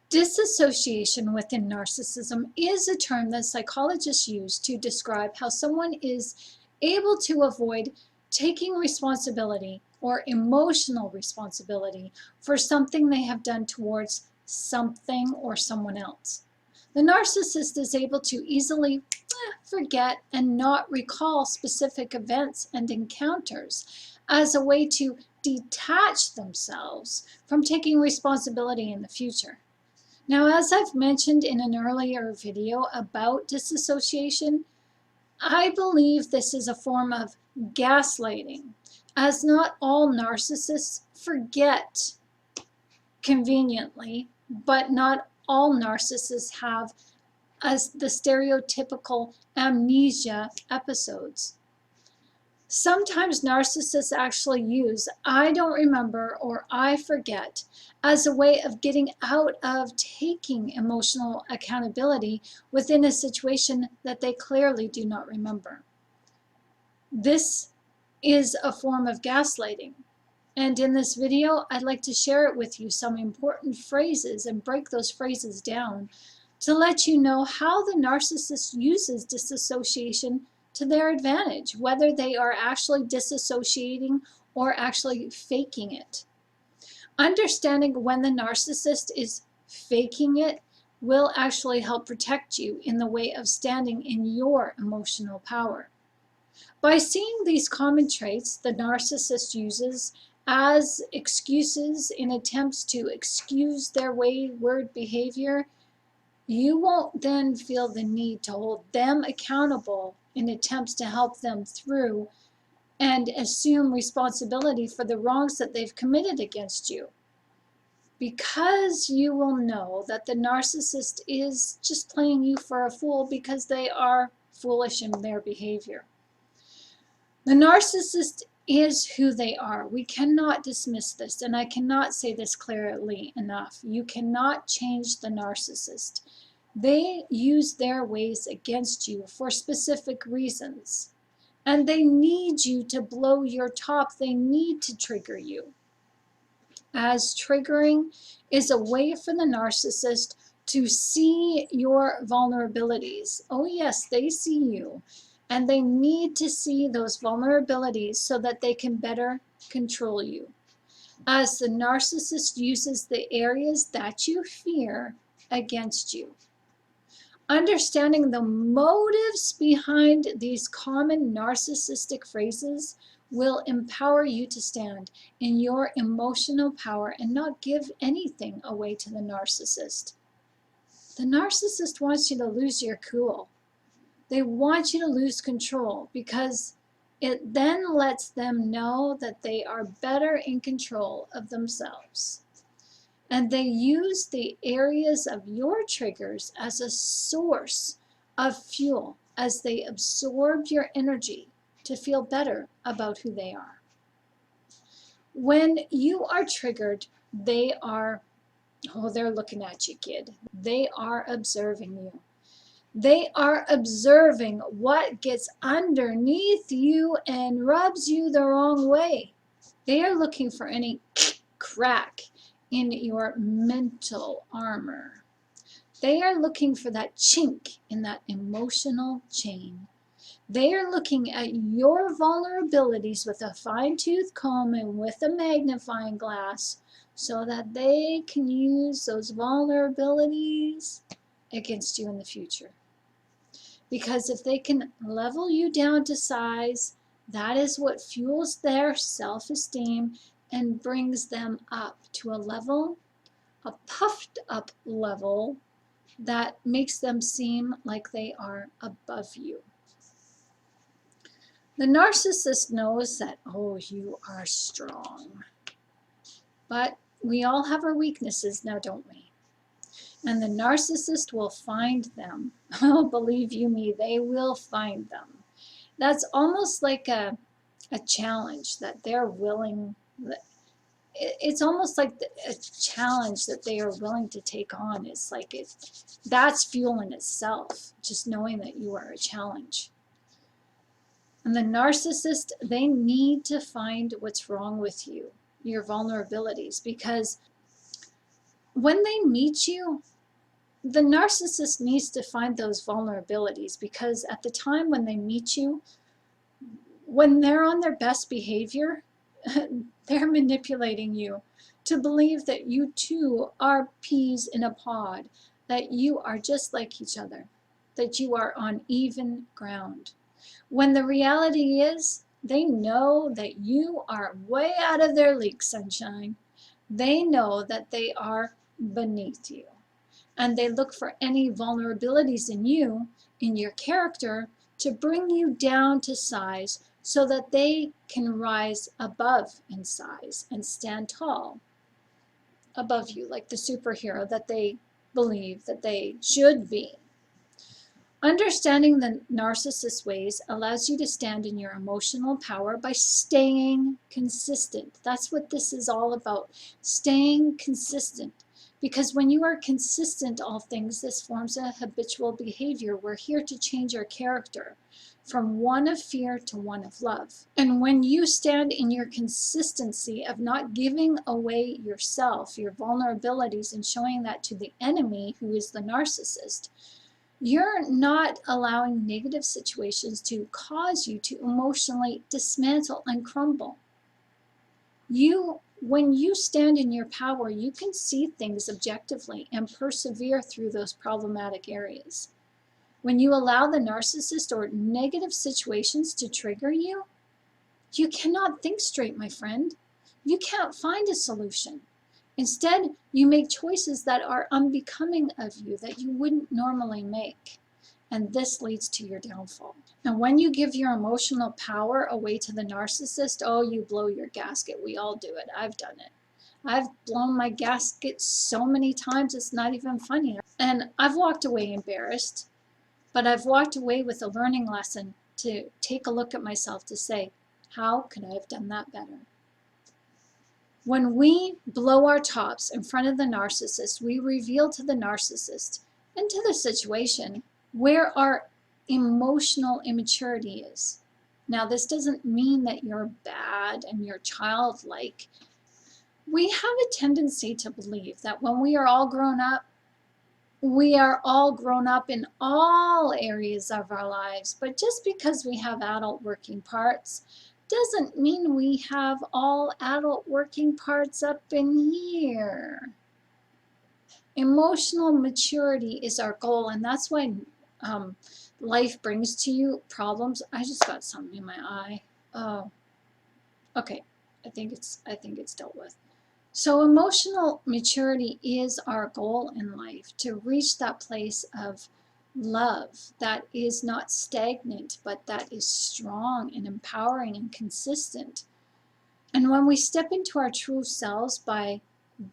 Disassociation within narcissism is a term that psychologists use to describe how someone is able to avoid taking responsibility or emotional responsibility for something they have done towards something or someone else. The narcissist is able to easily forget and not recall specific events and encounters as a way to detach themselves from taking responsibility in the future. Now, as I've mentioned in an earlier video about disassociation, I believe this is a form of gaslighting, as not all narcissists forget conveniently, but not all narcissists have as the stereotypical amnesia episodes. Sometimes narcissists actually use "I don't remember" or "I forget" as a way of getting out of taking emotional accountability within a situation that they clearly do not remember. This is a form of gaslighting. And in this video, I'd like to share with you some important phrases and break those phrases down to let you know how the narcissist uses disassociation to their advantage, whether they are actually disassociating or actually faking it. Understanding when the narcissist is faking it will actually help protect you in the way of standing in your emotional power. By seeing these common traits the narcissist uses as excuses in attempts to excuse their wayward behavior, you won't then feel the need to hold them accountable in attempts to help them through and assume responsibility for the wrongs that they've committed against you. Because you will know that the narcissist is just playing you for a fool because they are foolish in their behavior. The narcissist is who they are. We cannot dismiss this, and I cannot say this clearly enough. You cannot change the narcissist. They use their ways against you for specific reasons, and they need you to blow your top. They need to trigger you, as triggering is a way for the narcissist to see your vulnerabilities. Oh yes, they see you, and they need to see those vulnerabilities so that they can better control you, as the narcissist uses the areas that you fear against you. Understanding the motives behind these common narcissistic phrases will empower you to stand in your emotional power and not give anything away to the narcissist. The narcissist wants you to lose your cool. They want you to lose control because it then lets them know that they are better in control of themselves. And they use the areas of your triggers as a source of fuel as they absorb your energy to feel better about who they are. When you are triggered, they are, oh, they're looking at you, kid. They are observing you. They are observing what gets underneath you and rubs you the wrong way. They are looking for any crack in your mental armor. They are looking for that chink in that emotional chain. They are looking at your vulnerabilities with a fine-tooth comb and with a magnifying glass so that they can use those vulnerabilities against you in the future. Because if they can level you down to size, that is what fuels their self-esteem and brings them up to a level, a puffed up level, that makes them seem like they are above you. The narcissist knows that, oh, you are strong. But we all have our weaknesses now, don't we? And the narcissist will find them. Oh, believe you me, they will find them. That's almost like a challenge that they're willing, it's almost like a challenge that they are willing to take on. It's like that's fuel in itself, just knowing that you are a challenge. And the narcissist, they need to find what's wrong with you, your vulnerabilities, because when they meet you, the narcissist needs to find those vulnerabilities, because at the time when they meet you, when they're on their best behavior, they're manipulating you to believe that you too are peas in a pod, that you are just like each other, that you are on even ground. When the reality is, they know that you are way out of their league, sunshine. They know that they are beneath you. And they look for any vulnerabilities in you, in your character, to bring you down to size so that they can rise above in size and stand tall above you, like the superhero that they believe that they should be. Understanding the narcissist ways allows you to stand in your emotional power by staying consistent. That's what this is all about, staying consistent. Because when you are consistent, all things, this forms a habitual behavior. We're here to change our character from one of fear to one of love. And when you stand in your consistency of not giving away yourself, your vulnerabilities, and showing that to the enemy, who is the narcissist, you're not allowing negative situations to cause you to emotionally dismantle and crumble. When you stand in your power, you can see things objectively and persevere through those problematic areas. When you allow the narcissist or negative situations to trigger you, you cannot think straight, my friend. You can't find a solution. Instead, you make choices that are unbecoming of you, that you wouldn't normally make. And this leads to your downfall. And when you give your emotional power away to the narcissist, oh, you blow your gasket. We all do it. I've done it. I've blown my gasket so many times, it's not even funny. And I've walked away embarrassed, but I've walked away with a learning lesson to take a look at myself to say, how could I have done that better? When we blow our tops in front of the narcissist, we reveal to the narcissist and to the situation where our emotional immaturity is. Now, this doesn't mean that you're bad and you're childlike. We have a tendency to believe that when we are all grown up, we are all grown up in all areas of our lives. But just because we have adult working parts doesn't mean we have all adult working parts up in here. Emotional maturity is our goal, and that's why life brings to you problems. I just got something in my eye. Oh, okay. I think it's dealt with. So emotional maturity is our goal in life, to reach that place of love that is not stagnant, but that is strong and empowering and consistent. And when we step into our true selves by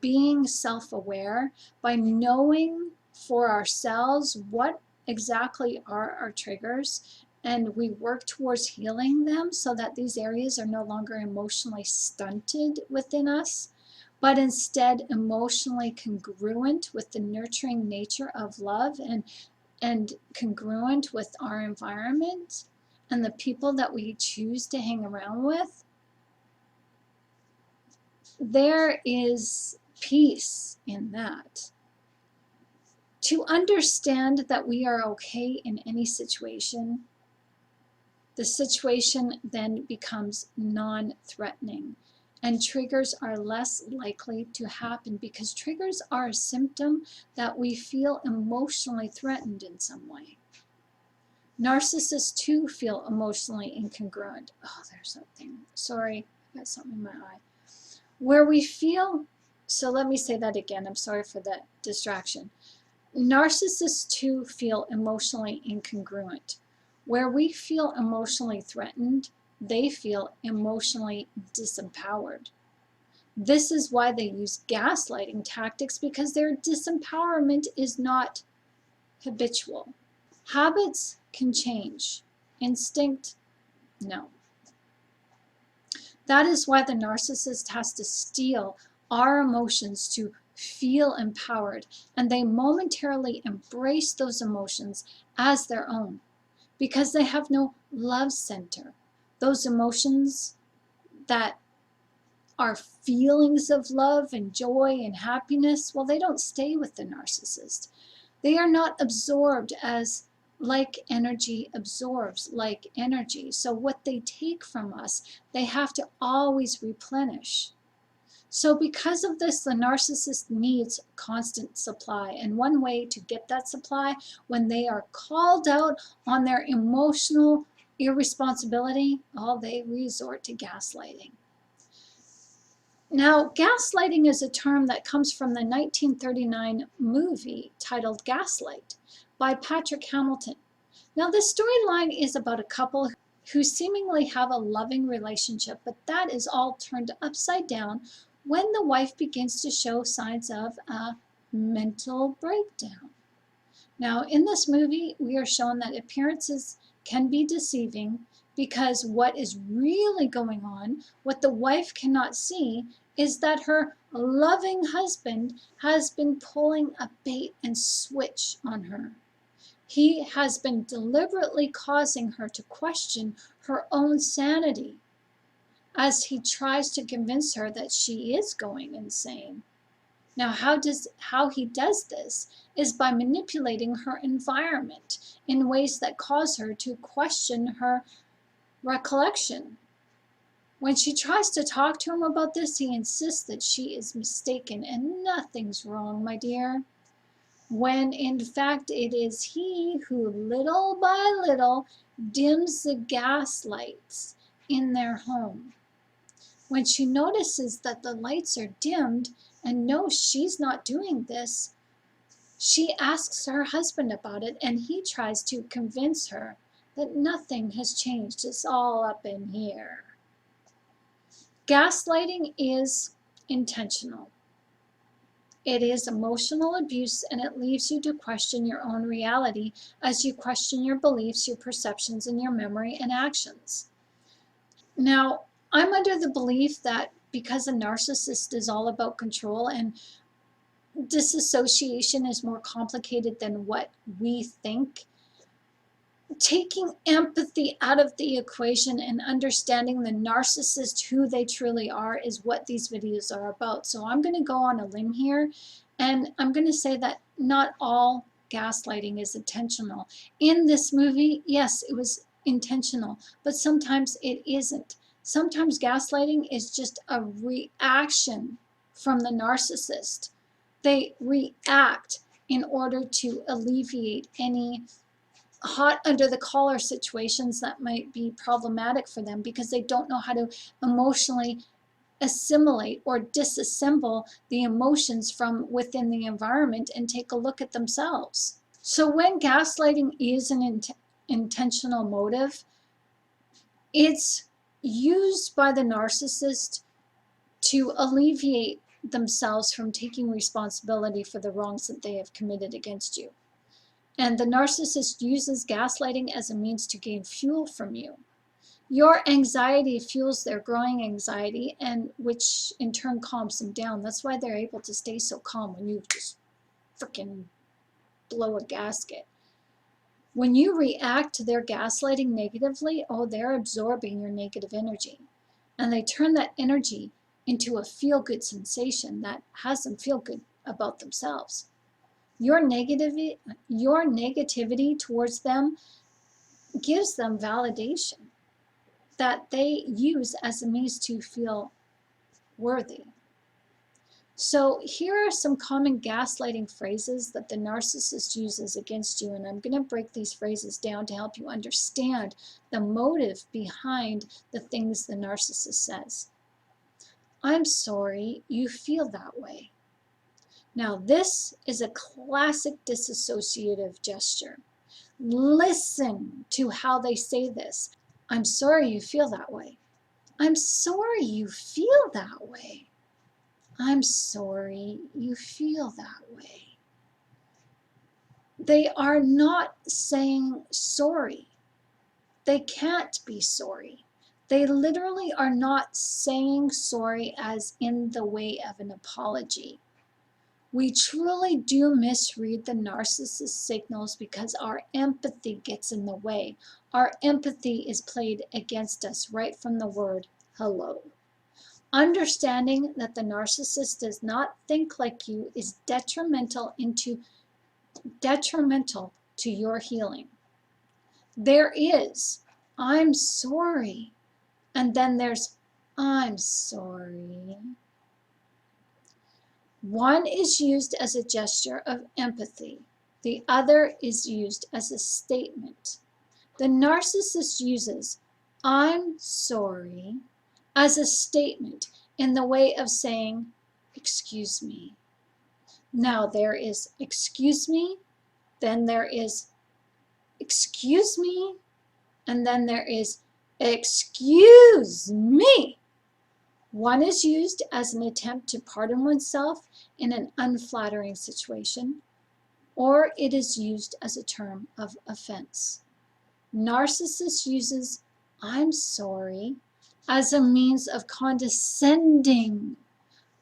being self-aware, by knowing for ourselves what exactly are our triggers, and we work towards healing them so that these areas are no longer emotionally stunted within us, but instead emotionally congruent with the nurturing nature of love, and congruent with our environment and the people that we choose to hang around with, there is peace in that. To understand that we are okay in any situation, the situation then becomes non-threatening, and triggers are less likely to happen, because triggers are a symptom that we feel emotionally threatened in some way. Narcissists too feel emotionally incongruent. Oh, there's something. Sorry, I got something in my eye. Where we feel, so let me say that again. I'm sorry for that distraction. Narcissists too feel emotionally incongruent. Where we feel emotionally threatened, they feel emotionally disempowered. This is why they use gaslighting tactics, because their disempowerment is not habitual. Habits can change. Instinct, no. That is why the narcissist has to steal our emotions to feel empowered, and they momentarily embrace those emotions as their own, because they have no love center. Those emotions that our feelings of love and joy and happiness, well, they don't stay with the narcissist. They are not absorbed as like energy absorbs like energy. So what they take from us, they have to always replenish. So because of this, the narcissist needs constant supply. And one way to get that supply, when they are called out on their emotional irresponsibility, they resort to gaslighting. Now, gaslighting is a term that comes from the 1939 movie titled Gaslight by Patrick Hamilton. Now, this storyline is about a couple who seemingly have a loving relationship, but that is all turned upside down when the wife begins to show signs of a mental breakdown. Now, in this movie, we are shown that appearances can be deceiving because what is really going on, what the wife cannot see, is that her loving husband has been pulling a bait and switch on her. He has been deliberately causing her to question her own sanity as he tries to convince her that she is going insane. Now, how he does this is by manipulating her environment in ways that cause her to question her recollection. When she tries to talk to him about this, he insists that she is mistaken and nothing's wrong, my dear. When in fact it is he who little by little dims the gas lights in their home. When she notices that the lights are dimmed and knows she's not doing this, she asks her husband about it, and he tries to convince her that nothing has changed. It's all up in here. Gaslighting is intentional. It is emotional abuse, and it leaves you to question your own reality as you question your beliefs, your perceptions, and your memory and actions. Now, I'm under the belief that because a narcissist is all about control and disassociation is more complicated than what we think, taking empathy out of the equation and understanding the narcissist, who they truly are, is what these videos are about. So I'm going to go on a limb here, and I'm going to say that not all gaslighting is intentional. In this movie, yes, it was intentional, but sometimes it isn't. Sometimes gaslighting is just a reaction from the narcissist. They react in order to alleviate any hot under the collar situations that might be problematic for them, because they don't know how to emotionally assimilate or disassemble the emotions from within the environment and take a look at themselves. So when gaslighting is an intentional motive, it's used by the narcissist to alleviate themselves from taking responsibility for the wrongs that they have committed against you. And the narcissist uses gaslighting as a means to gain fuel from you. Your anxiety fuels their growing anxiety, and which in turn calms them down. That's why they're able to stay so calm when you just freaking blow a gasket. When you react to their gaslighting negatively, they're absorbing your negative energy. And they turn that energy into a feel-good sensation that has them feel good about themselves. Your negativity towards them gives them validation that they use as a means to feel worthy. So here are some common gaslighting phrases that the narcissist uses against you, and I'm going to break these phrases down to help you understand the motive behind the things the narcissist says. I'm sorry you feel that way. Now, this is a classic disassociative gesture. Listen to how they say this. I'm sorry you feel that way. I'm sorry you feel that way. I'm sorry you feel that way. They are not saying sorry. They can't be sorry. They literally are not saying sorry as in the way of an apology. We truly do misread the narcissist signals because our empathy gets in the way. Our empathy is played against us right from the word hello. Understanding that the narcissist does not think like you is detrimental to your healing. There is, I'm sorry, and then there's, I'm sorry. One is used as a gesture of empathy. The other is used as a statement. The narcissist uses, I'm sorry, as a statement in the way of saying, excuse me. Now there is excuse me, then there is excuse me, and then there is excuse me. One is used as an attempt to pardon oneself in an unflattering situation, or it is used as a term of offense. Narcissist uses I'm sorry as a means of condescending.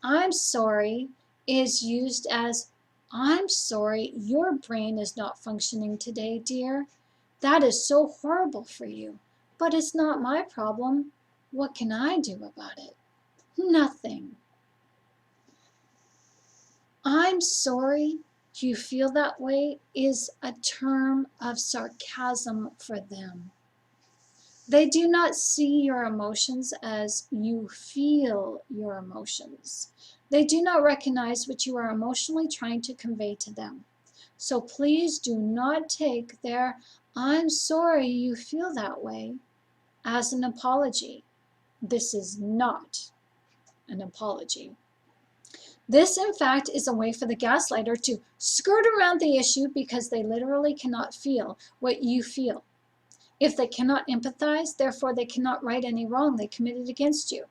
I'm sorry is used as I'm sorry your brain is not functioning today, dear. That is so horrible for you, but it's not my problem. What can I do about it? Nothing. I'm sorry you feel that way is a term of sarcasm for them. They do not see your emotions as you feel your emotions. They do not recognize what you are emotionally trying to convey to them. So please do not take their I'm sorry you feel that way as an apology. This is not an apology. This, in fact, is a way for the gaslighter to skirt around the issue because they literally cannot feel what you feel. If they cannot empathize, therefore they cannot right any wrong they committed against you.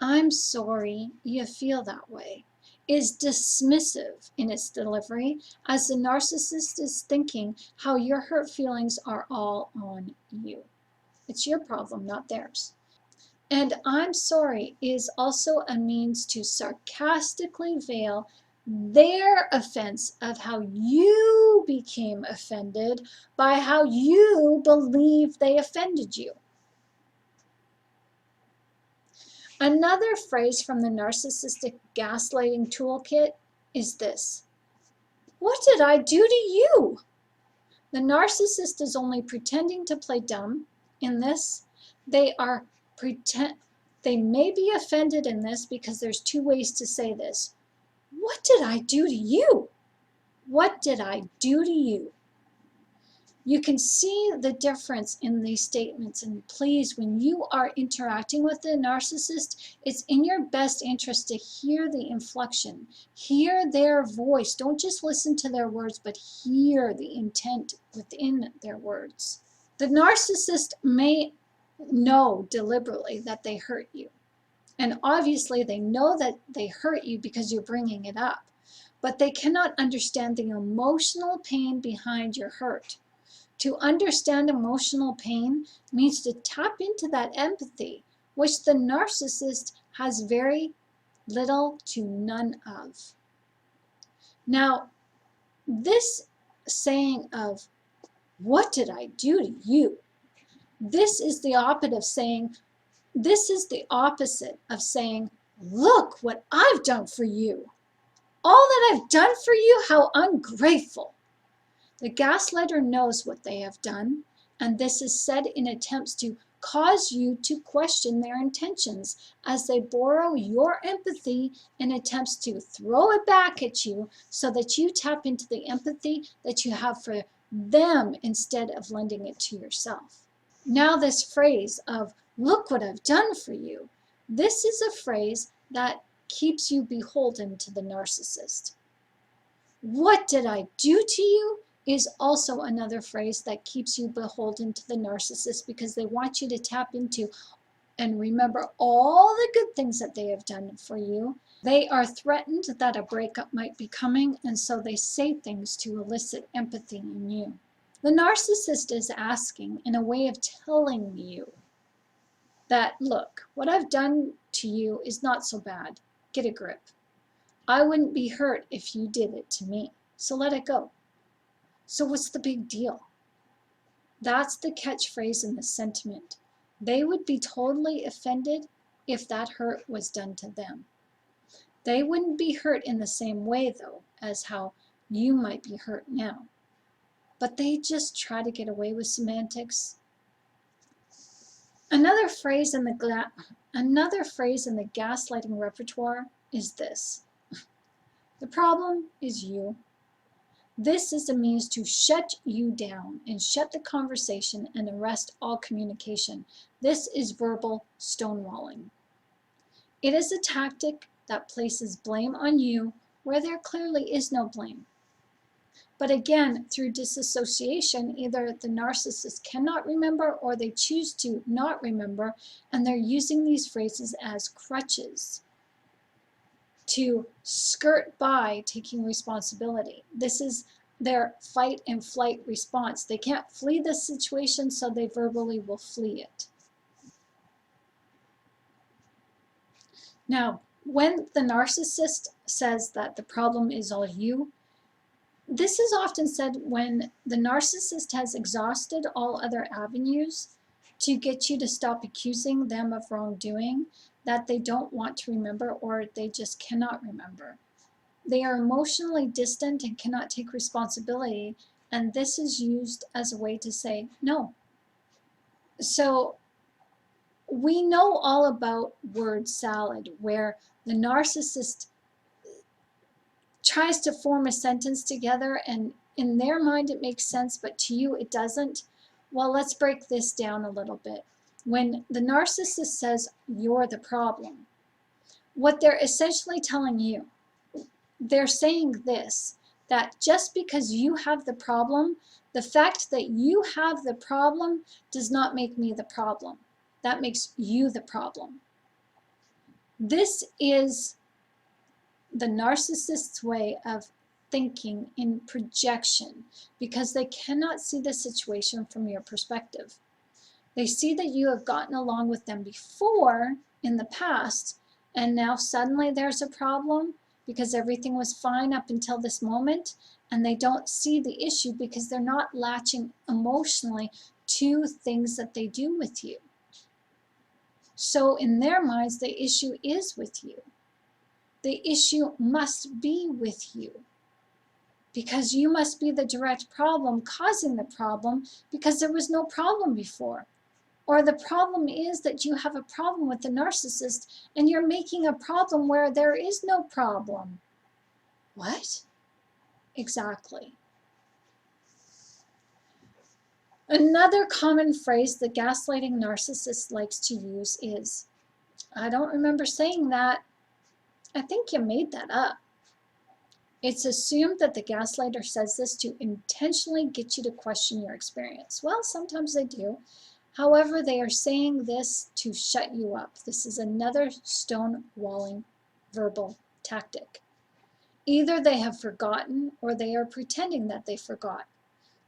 I'm sorry you feel that way is dismissive in its delivery, as the narcissist is thinking how your hurt feelings are all on you. It's your problem, not theirs. And I'm sorry is also a means to sarcastically veil their offense of how you became offended by how you believe they offended you. Another phrase from the narcissistic gaslighting toolkit is this: what did I do to you? The narcissist is only pretending to play dumb in this. They may be offended in this because there's two ways to say this. What did I do to you? What did I do to you? You can see the difference in these statements, and please, when you are interacting with the narcissist, it's in your best interest to hear the inflection, hear their voice. Don't just listen to their words, but hear the intent within their words. The narcissist may know deliberately that they hurt you, and obviously they know that they hurt you because you're bringing it up, but they cannot understand the emotional pain behind your hurt. To understand emotional pain means to tap into that empathy, which the narcissist has very little to none of. Now, this saying of, what did I do to you? This is the opposite of saying, look what I've done for you. All that I've done for you, how ungrateful. The gaslighter knows what they have done, and this is said in attempts to cause you to question their intentions as they borrow your empathy in attempts to throw it back at you so that you tap into the empathy that you have for them instead of lending it to yourself. Now, this phrase of, look what I've done for you, this is a phrase that keeps you beholden to the narcissist. What did I do to you? Is also another phrase that keeps you beholden to the narcissist because they want you to tap into and remember all the good things that they have done for you. They are threatened that a breakup might be coming, and so they say things to elicit empathy in you. The narcissist is asking in a way of telling you that, look, what I've done to you is not so bad. Get a grip. I wouldn't be hurt if you did it to me, so let it go. So what's the big deal? That's the catchphrase in the sentiment. They would be totally offended if that hurt was done to them. They wouldn't be hurt in the same way, though, as how you might be hurt now. But they just try to get away with semantics. Another phrase in the gaslighting repertoire is this: the problem is you. This is a means to shut you down and shut the conversation and arrest all communication. This is verbal stonewalling. It is a tactic that places blame on you where there clearly is no blame. But again, through disassociation, either the narcissist cannot remember or they choose to not remember, and they're using these phrases as crutches to skirt by taking responsibility. This is their fight and flight response. They can't flee the situation, so they verbally will flee it. Now, when the narcissist says that the problem is all you, this is often said when the narcissist has exhausted all other avenues to get you to stop accusing them of wrongdoing that they don't want to remember or they just cannot remember. They are emotionally distant and cannot take responsibility, and this is used as a way to say no. So we know all about word salad, where the narcissist tries to form a sentence together and in their mind it makes sense, but to you it doesn't. Well, let's break this down a little bit. When the narcissist says you're the problem, what they're essentially telling you, they're saying this, that just because you have the problem, the fact that you have the problem does not make me the problem. That makes you the problem. This is the narcissist's way of thinking in projection, because they cannot see the situation from your perspective. They see that you have gotten along with them before in the past, and now suddenly there's a problem because everything was fine up until this moment, and they don't see the issue because they're not latching emotionally to things that they do with you. So in their minds, the issue is with you. The issue must be with you, because you must be the direct problem causing the problem, because there was no problem before. Or the problem is that you have a problem with the narcissist and you're making a problem where there is no problem. What? Exactly. Another common phrase the gaslighting narcissist likes to use is, I don't remember saying that. I think you made that up. It's assumed that the gaslighter says this to intentionally get you to question your experience. Well, sometimes they do. However, they are saying this to shut you up. This is another stonewalling verbal tactic. Either they have forgotten or they are pretending that they forgot.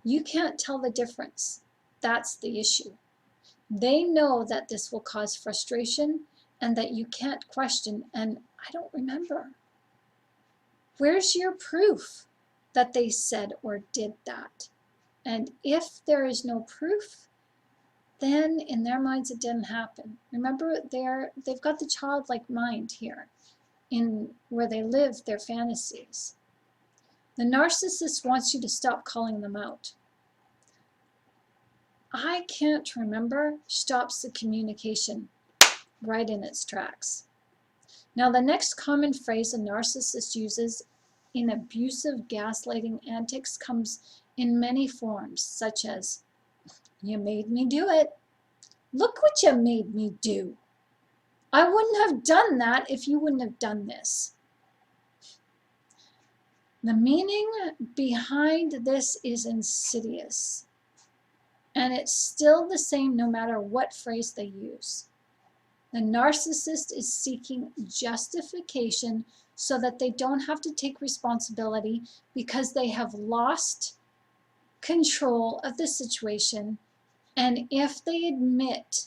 You can't tell the difference. That's the issue. They know that this will cause frustration and that you can't question, and I don't remember. Where's your proof that they said or did that? And if there is no proof, then in their minds it didn't happen. Remember, they've got the childlike mind here in where they live their fantasies. The narcissist wants you to stop calling them out. I can't remember stops the communication right in its tracks. Now, the next common phrase a narcissist uses in abusive gaslighting antics comes in many forms, such as, you made me do it. Look what you made me do. I wouldn't have done that if you wouldn't have done this. The meaning behind this is insidious, and it's still the same no matter what phrase they use. The narcissist is seeking justification so that they don't have to take responsibility because they have lost control of the situation. And if they admit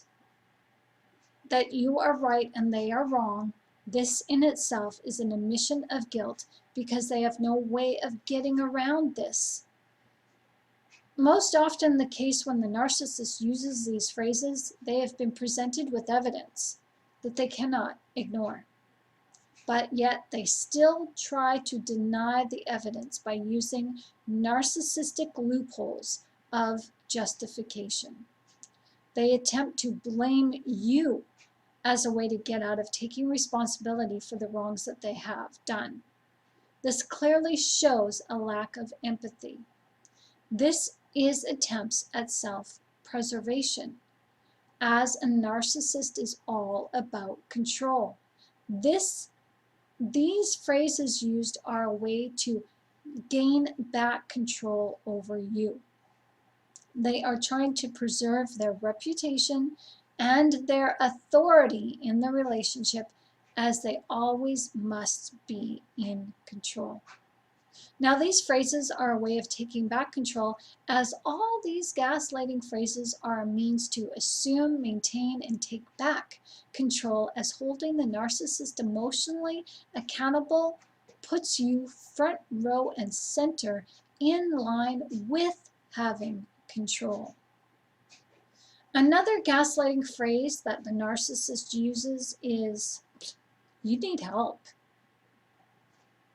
that you are right and they are wrong, this in itself is an admission of guilt because they have no way of getting around this. Most often the case when the narcissist uses these phrases, they have been presented with evidence. that they cannot ignore. But yet they still try to deny the evidence by using narcissistic loopholes of justification. They attempt to blame you as a way to get out of taking responsibility for the wrongs that they have done. This clearly shows a lack of empathy. This is attempts at self-preservation, as a narcissist is all about control. These phrases used are a way to gain back control over you. They are trying to preserve their reputation and their authority in the relationship, as they always must be in control. Now, these phrases are a way of taking back control, as all these gaslighting phrases are a means to assume, maintain, and take back control, as holding the narcissist emotionally accountable puts you front row and center in line with having control. Another gaslighting phrase that the narcissist uses is, "You need help."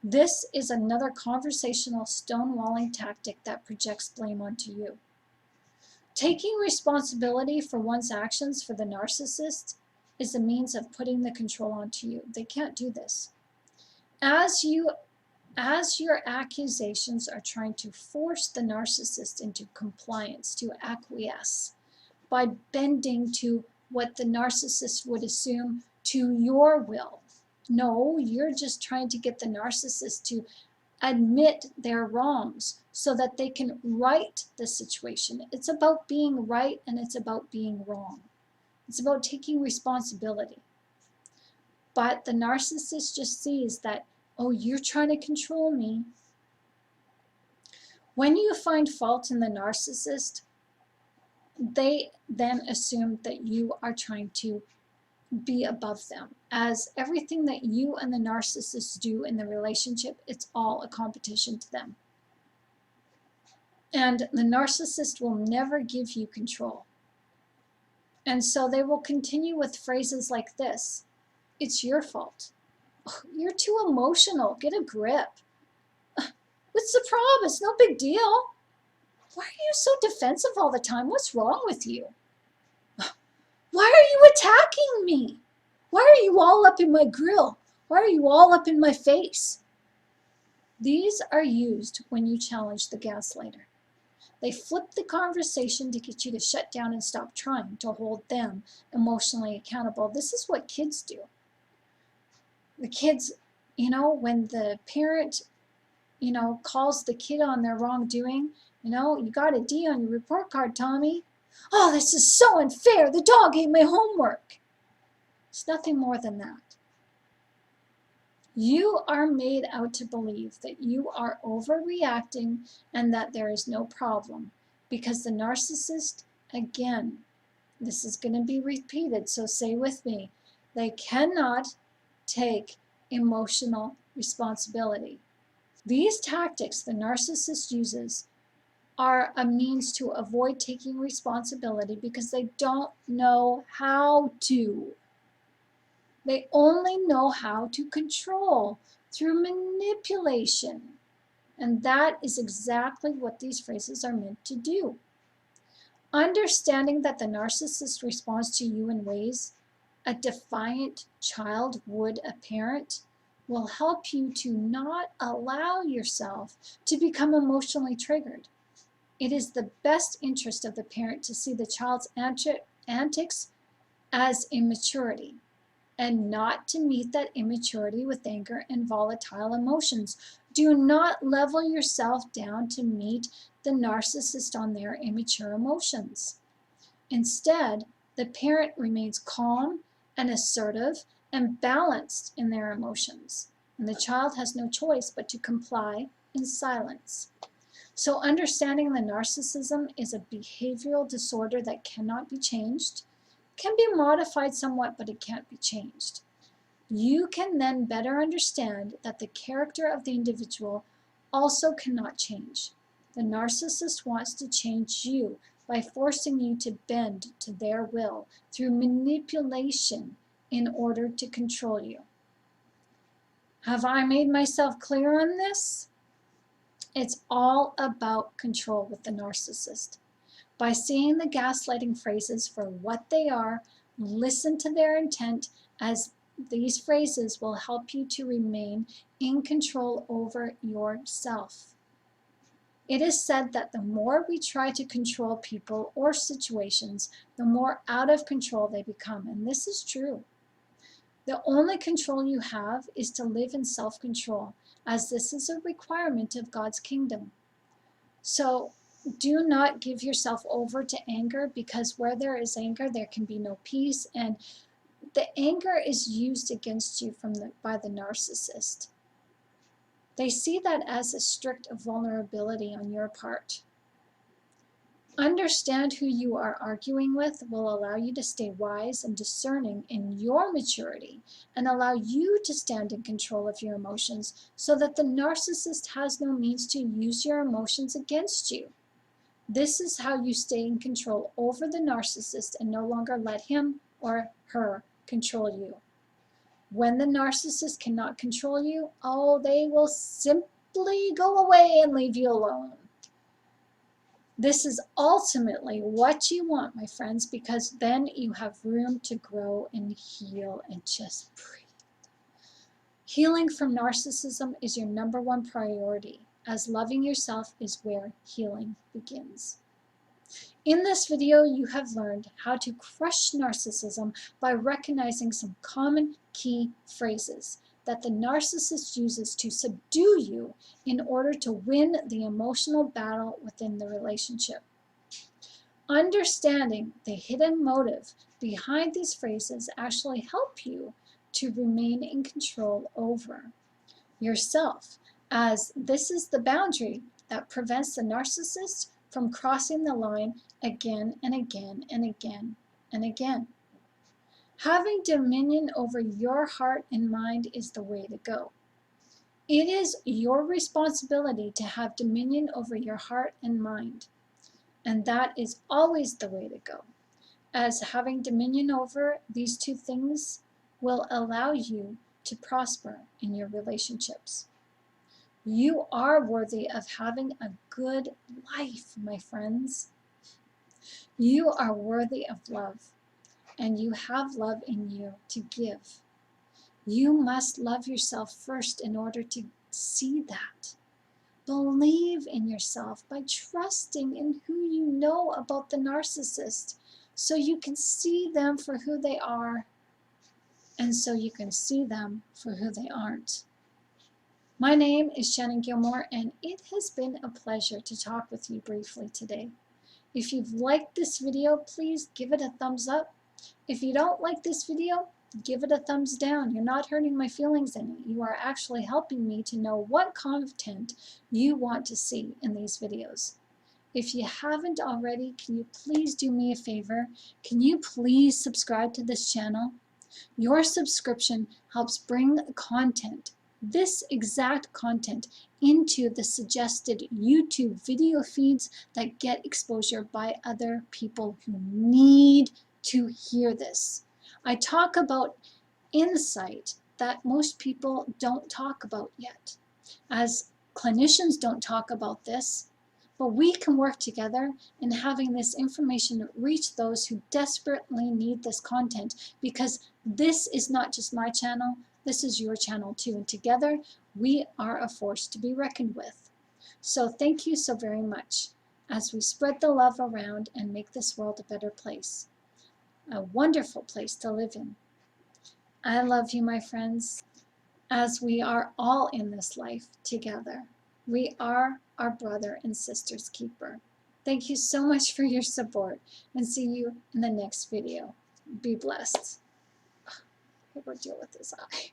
This is another conversational stonewalling tactic that projects blame onto you. Taking responsibility for one's actions for the narcissist is a means of putting the control onto you. They can't do this. As your accusations are trying to force the narcissist into compliance, to acquiesce, by bending to what the narcissist would assume to your will. No, you're just trying to get the narcissist to admit their wrongs so that they can right the situation. It's about being right and it's about being wrong. It's about taking responsibility. But the narcissist just sees that, oh, you're trying to control me. When you find fault in the narcissist, they then assume that you are trying to be above them, as everything that you and the narcissist do in the relationship, it's all a competition to them. And the narcissist will never give you control. And so they will continue with phrases like this: "It's your fault. Oh, you're too emotional. Get a grip. What's the problem? It's no big deal. Why are you so defensive all the time? What's wrong with you? Why are you attacking me? Why are you all up in my grill? Why are you all up in my face?" These are used when you challenge the gaslighter. They flip the conversation to get you to shut down and stop trying to hold them emotionally accountable. This is what kids do. The kids, when the parent, calls the kid on their wrongdoing, "You got a D on your report card, Tommy. Oh, this is so unfair. The dog ate my homework." It's nothing more than that. You are made out to believe that you are overreacting and that there is no problem, because the narcissist, again, this is going to be repeated, so say with me, they cannot take emotional responsibility. These tactics the narcissist uses are a means to avoid taking responsibility because they don't know how to. They only know how to control through manipulation. And that is exactly what these phrases are meant to do. Understanding that the narcissist responds to you in ways a defiant child would a parent will help you to not allow yourself to become emotionally triggered. It is the best interest of the parent to see the child's antics as immaturity, and not to meet that immaturity with anger and volatile emotions. Do not level yourself down to meet the narcissist on their immature emotions. Instead, the parent remains calm and assertive and balanced in their emotions, and the child has no choice but to comply in silence. So understanding the narcissism is a behavioral disorder that cannot be changed, can be modified somewhat, but it can't be changed. You can then better understand that the character of the individual also cannot change. The narcissist wants to change you by forcing you to bend to their will through manipulation in order to control you. Have I made myself clear on this? It's all about control with the narcissist. By seeing the gaslighting phrases for what they are, listen to their intent, as these phrases will help you to remain in control over yourself. It is said that the more we try to control people or situations, the more out of control they become, and this is true. The only control you have is to live in self-control, as this is a requirement of God's kingdom. So do not give yourself over to anger, because where there is anger, there can be no peace, and the anger is used against you by the narcissist. They see that as a strict vulnerability on your part. Understand who you are arguing with will allow you to stay wise and discerning in your maturity, and allow you to stand in control of your emotions, so that the narcissist has no means to use your emotions against you. This is how you stay in control over the narcissist and no longer let him or her control you. When the narcissist cannot control you, oh, they will simply go away and leave you alone. This is ultimately what you want, my friends, because then you have room to grow and heal and just breathe. Healing from narcissism is your #1 priority, as loving yourself is where healing begins. In this video, you have learned how to crush narcissism by recognizing some common key phrases that the narcissist uses to subdue you in order to win the emotional battle within the relationship. Understanding the hidden motive behind these phrases actually help you to remain in control over yourself, as this is the boundary that prevents the narcissist from crossing the line again and again and again and again. Having dominion over your heart and mind is the way to go. It is your responsibility to have dominion over your heart and mind, and that is always the way to go, as having dominion over these two things will allow you to prosper in your relationships. You are worthy of having a good life, my friends. You are worthy of love, and you have love in you to give. You must love yourself first in order to see that. Believe in yourself by trusting in who you know about the narcissist, so you can see them for who they are, and so you can see them for who they aren't. My name is Shannon Gilmore, and it has been a pleasure to talk with you briefly today. If you've liked this video, please give it a thumbs up. If you don't like this video, give it a thumbs down. You're not hurting my feelings any. You are actually helping me to know what content you want to see in these videos. If you haven't already, can you please do me a favor? Can you please subscribe to this channel? Your subscription helps bring content, this exact content, into the suggested YouTube video feeds that get exposure by other people who need to hear this. I talk about insight that most people don't talk about yet, as clinicians don't talk about this, but we can work together in having this information reach those who desperately need this content, because this is not just my channel, this is your channel too, and together we are a force to be reckoned with. So thank you so very much as we spread the love around and make this world a better place, a wonderful place to live in. I love you, my friends, as we are all in this life together. We are our brother and sister's keeper. Thank you so much for your support, and see you in the next video. Be blessed. I will deal with this eye.